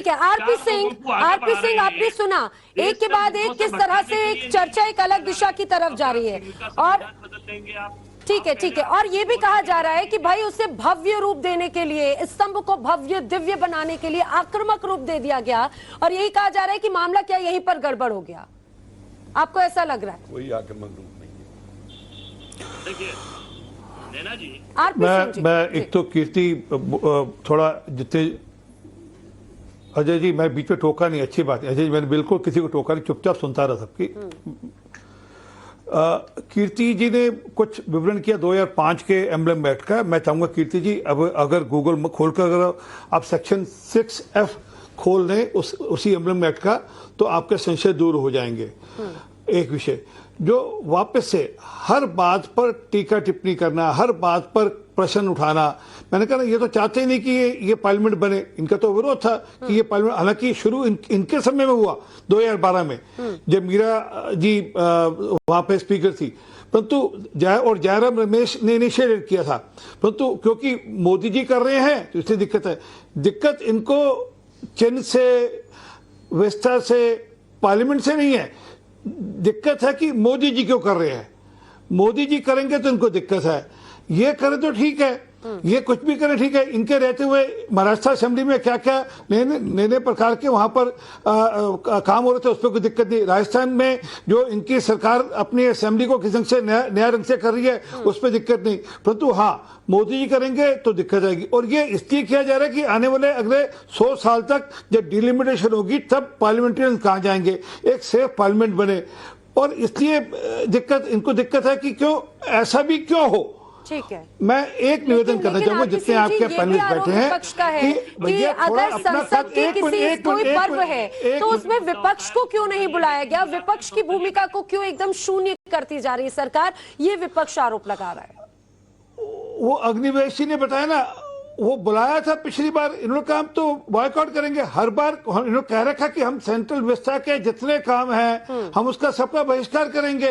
है। आरपी सिंह आपने सुना एक के बाद एक किस तरह से एक चर्चा एक अलग दिशा की तरफ जा रही है। और ठीक है और ये भी कहा जा रहा है कि भाई उसे भव्य रूप देने के लिए, स्तंभ को भव्य दिव्य बनाने के लिए आक्रामक रूप दे दिया गया और यही कहा जा रहा है कि मामला क्या यहीं पर गड़बड़ हो गया। आपको ऐसा लग रहा है? कोई आक्रामक रूप नहीं है। देखिए नैना जी, मैं एक तो कीर्ति थोड़ा जितने अजय जी, मैं बीच में टोका नहीं, अच्छी बात है अजय जी, मैंने बिल्कुल किसी को टोका नहीं, चुपचाप सुनता रहा सबकी। कीर्ति जी ने कुछ विवरण किया 2005 के एम्बलम एक्ट का। मैं चाहूंगा कीर्ति जी अब अगर गूगल खोलकर अगर आप सेक्शन 6F खोल दें उसी एम्बलम एक्ट का, तो आपके संशय दूर हो जाएंगे। एक विषय जो वापस से हर बात पर टीका टिप्पणी करना, हर बात पर प्रश्न उठाना, मैंने कहा ये तो चाहते ही नहीं कि ये पार्लियामेंट बने। इनका तो विरोध था कि ये पार्लियामेंट, हालांकि शुरू इनके समय में हुआ 2012 में जब मीरा जी वहां पे स्पीकर थी, परंतु जयराम रमेश ने इनिशिएट किया था, परंतु क्योंकि मोदी जी कर रहे हैं तो इसलिए दिक्कत है। दिक्कत इनको चिन्ह से, विस्तार से, पार्लियामेंट से नहीं है, दिक्कत है कि मोदी जी क्यों कर रहे हैं। मोदी जी करेंगे तो इनको दिक्कत है, ये करें तो ठीक है, ये कुछ भी करें ठीक है। इनके रहते हुए महाराष्ट्र असेंबली में क्या क्या नए प्रकार के वहां पर काम हो रहे थे, उस पर कोई दिक्कत नहीं। राजस्थान में जो इनकी सरकार अपनी असेंबली को किस ढंग से नया रंग से कर रही है, उस पर दिक्कत नहीं, परंतु हाँ मोदी जी करेंगे तो दिक्कत आएगी। और ये इसलिए किया जा रहा है कि आने वाले अगले 100 साल तक जब डिलिमिटेशन होगी तब पार्लियामेंटेरियन कहाँ जाएंगे, एक सेफ पार्लियामेंट बने। और इसलिए इनको दिक्कत है कि क्यों ऐसा भी क्यों हो। ठीक है, मैं एक निवेदन करना चाहूंगा जितने आपके पैनलिस्ट बैठे हैं कि अगर संसद के किसी कोई पर्व है तो उसमें विपक्ष को क्यों नहीं बुलाया गया, विपक्ष की भूमिका को क्यों एकदम शून्य करती जा रही है सरकार, ये विपक्ष आरोप लगा रहा है। वो अग्निवेश जी ने बताया ना, वो बुलाया था पिछली बार, इन्होंने कहा हम तो बॉयकॉट करेंगे। हर बार इन्होंने कह रखा कि हम सेंट्रल विस्ता के जितने काम हैं हम उसका सबका बहिष्कार करेंगे।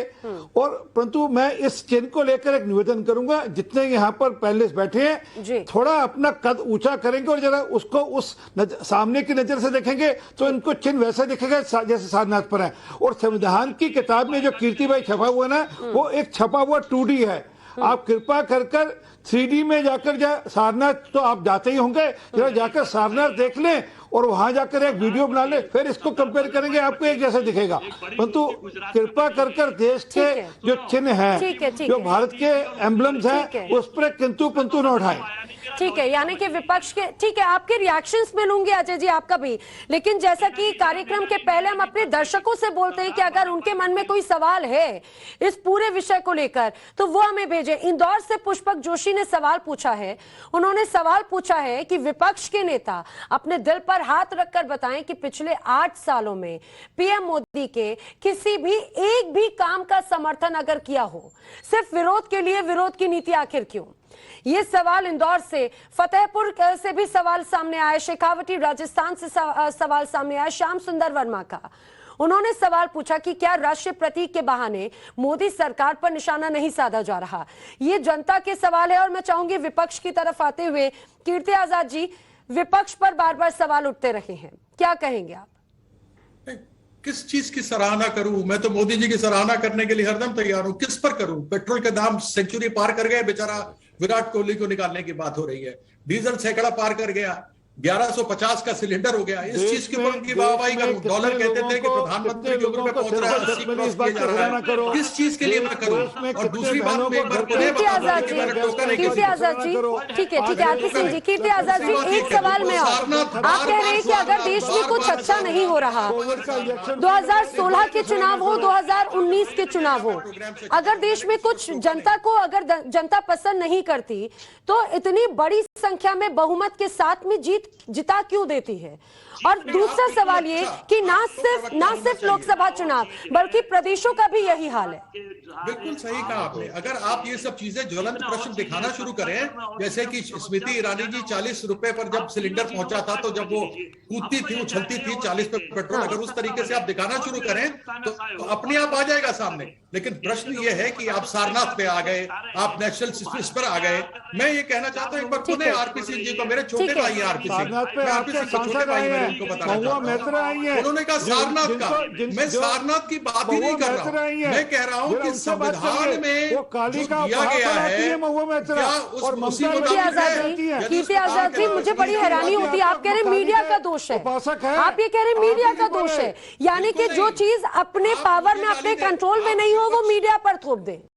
और परंतु मैं इस चिन्ह को लेकर एक निवेदन करूंगा, जितने यहाँ पर पैनलिस्ट बैठे हैं थोड़ा अपना कद ऊंचा करेंगे और जरा उसको उस सामने की नजर से देखेंगे तो इनको चिन्ह वैसा दिखेगा जैसे सारनाथ पर है। और संविधान की किताब में जो कीर्ति भाई छपा हुआ ना, वो एक छपा हुआ 2D है। आप कृपा कर 3D में जाकर सारनाथ तो आप जाते ही होंगे, जरा जाकर सारनाथ देख लें और वहां जाकर एक वीडियो बना ले, फिर इसको कंपेयर करेंगे, आपको एक जैसा दिखेगा। परंतु कृपा कर देश के जो चिन्ह हैं, जो भारत के एम्बलम्स हैं, उस पर किंतु पंतु न उठाएं। ठीक है, यानी कि विपक्ष के, ठीक है आपके रिएक्शंस में लूंगी अजय जी आपका भी, लेकिन जैसा कि कार्यक्रम के पहले हम अपने दर्शकों से बोलते हैं कि अगर उनके मन में कोई सवाल है इस पूरे विषय को लेकर तो वो हमें भेजें। इंदौर से पुष्पक जोशी ने सवाल पूछा है, उन्होंने सवाल पूछा है कि विपक्ष के नेता अपने दिल पर हाथ रखकर बताएं कि पिछले 8 सालों में पीएम मोदी के किसी भी एक भी काम का समर्थन अगर किया हो, सिर्फ विरोध के लिए विरोध की नीति आखिर क्यों। ये सवाल इंदौर से, फतेहपुर से भी सवाल सामने आया, शेखावटी राजस्थान से सवाल सामने आया श्याम सुंदर वर्मा का। उन्होंने सवाल पूछा कि क्या राष्ट्रीय प्रतीक के बहाने मोदी सरकार पर निशाना नहीं साधा जा रहा। ये जनता के सवाल है और मैं चाहूंगी विपक्ष की तरफ आते हुए कीर्ति आजाद जी, विपक्ष पर बार बार सवाल उठते रहे हैं, क्या कहेंगे आप? किस चीज की सराहना करूं? मैं तो मोदी जी की सराहना करने के लिए हरदम तैयार हूं। किस पर करूं? पेट्रोल के दाम सेंचुरी पार कर गए, बेचारा विराट कोहली को निकालने की बात हो रही है। डीजल सैकड़ा पार कर गया, 1150 का सिलेंडर हो गया। इस चीज के ऊपर उनकी वाहवाही करूं। डॉलर कहते थे कि प्रधानमंत्री के ऊपर पहुंच रहा है, 80 क्रॉस किया जा रहा है। किस चीज के लिए मैं करूं? और दूसरी बात में एक बार कीर्ति आजाद जी, ठीक है आरपी सिंह जी, कीर्ति आजाद जी, एक सवाल में और आप कह रहे हैं कि अगर देश में कुछ अच्छा नहीं हो रहा, 2016 के चुनाव हो, 2019 के चुनाव हो, अगर देश में कुछ जनता को अगर जनता पसंद नहीं करती तो इतनी बड़ी संख्या में बहुमत के साथ में जिता क्यों देती है। और दूसरा सवाल ये कि ना सिर्फ लोकसभा चुनाव बल्कि प्रदेशों का भी यही हाल है। बिल्कुल सही कहा आपने। अगर आप ये सब चीजें ज्वलंत प्रश्न दिखाना शुरू करें, जैसे कि स्मृति ईरानी जी 40 रुपए पर जब सिलेंडर पहुंचा था तो जब वो कूदती थी, उछलती थी 40 पे पेट्रोल, अगर उस तरीके से आप दिखाना शुरू करें तो अपने आप आ जाएगा सामने। लेकिन प्रश्न ये है कि आप सारनाथ पे आ गए, आप नेशनल इस पर आ गए। मैं ये कहना चाहता हूँ एक बार पुनः आरपी सिंह जी को, मेरे छोटे भाई आरपी सारनाथ पे मैं आपके आपके छोटे सांसद भाई आए मेरे हैं, उनको बताना महुआ चाहता हूं। मैत्रा आई हैं, उन्होंने कहा सारनाथ का, मैं जो सारनाथ की बात ही नहीं कर मैत्रा रहा आई हूं। हैं, मैं कह रहा हूं जरा कि उनसे बात संविधान करिए। में वो काली जो का दिया उपहार गया बनाती है महुआ मैत्रा, क्या और उसी ममता कीर्ति मुताबिक आजाद है? जी, कीर्ति आजाद जी, मुझे बड़ी हैरानी होती है, आप कह रहे हैं मीडिया का दोष है, उपासक है, आप ये कह रहे हैं मीडिया का आप ही दोष बोले। है, यानी कि बिल्कुल जो नहीं। चीज अपने आप पावर मुझे में, अपने गाली दे- कंट्रोल में आप नहीं हो वो विपक्ष- मीडिया पर थोप दें।